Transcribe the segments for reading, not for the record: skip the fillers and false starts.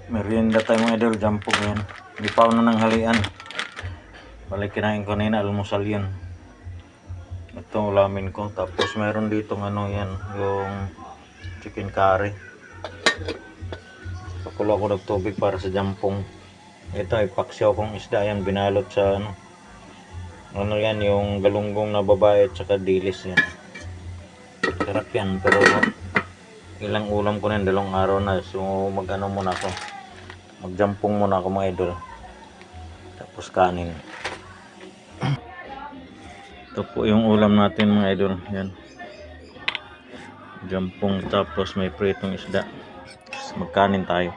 Merienda tayo mga idol, jampog yan. Hindi pa ako na ng halian. Balik kinain ko kanina, almusal yun. Ito ulamin ko. Tapos meron dito ano yan, yung chicken curry. Pakulo ako ng tubig para sa jampong. Ito ay paksiw kong isda yan, binalot sa ano yan, yung galunggong na babae at saka dilis yan. Sarap yan, pero ilang ulam ko na yan, 2 araw na. So mag-ano muna ako, magjampong muna ako mga idol, tapos kanin. Ito po yung ulam natin mga idol, yan, jampong tapos may pritong isda. Tapos magkanin tayo.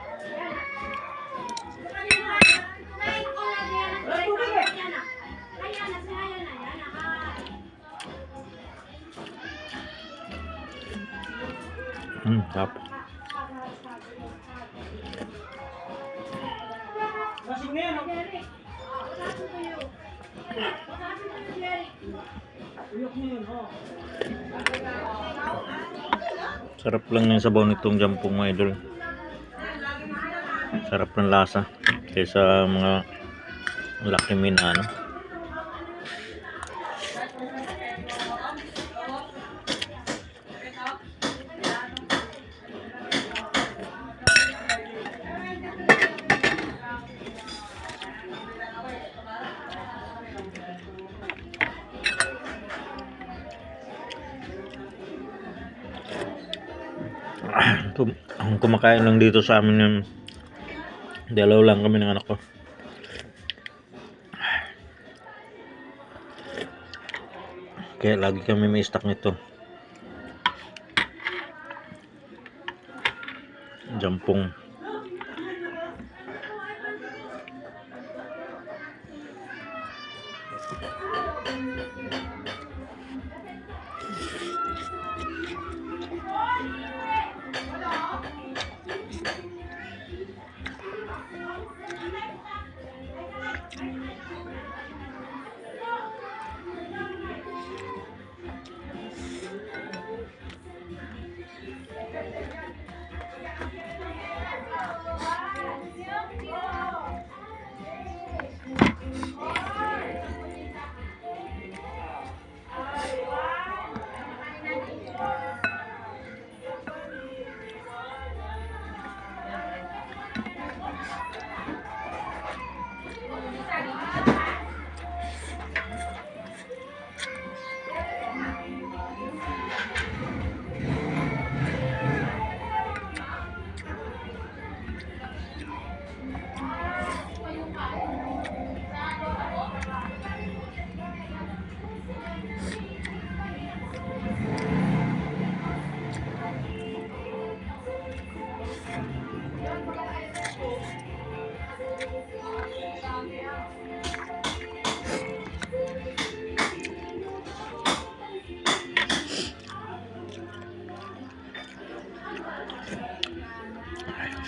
Sarap. Sarap lang yung sabaw nitong jampong mga idol. Sarap ng lasa kaysa mga Lucky Me na ano. Kumakain lang dito sa amin yung dalaw lang kami ng anak ko. Kaya lagi kami may stock nito, jampong.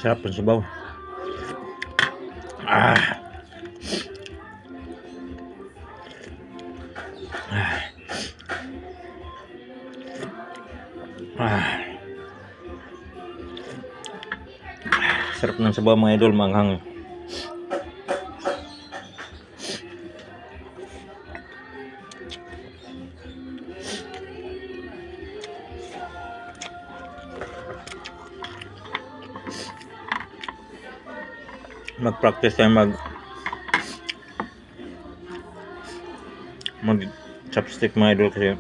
Sarap ang sabaw. Sarap ng sabaw mga idol, manghang. Mag-practice tayo mag chopstick mga idol, kasi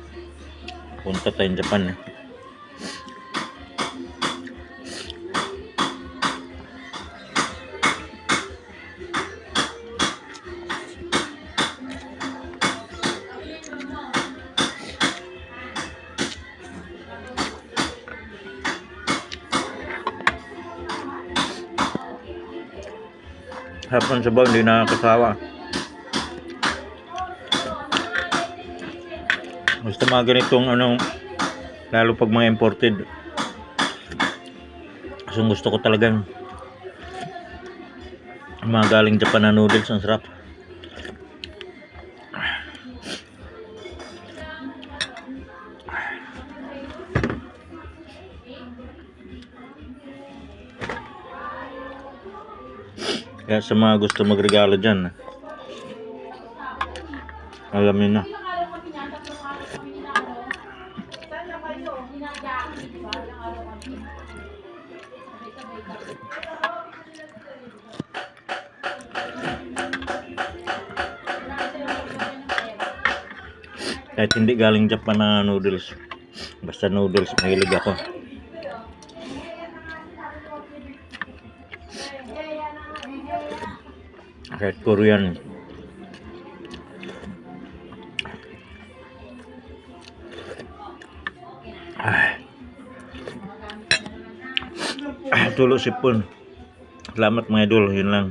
punta tayong Japan eh. Sarap ng sabaw, hindi nakakasawa. Gusto mga ganitong ano, lalo pag mga imported. So gusto ko talagang mga galing Japan na noodles, ang sarap. Kaya sa mga gusto magregalo dyan, alam niyo na. Kahit hindi galing Japan na noodles, basta noodles, mahilig ako. Kahit Korean. Tulo sipon. Salamat mga idol, yun lang.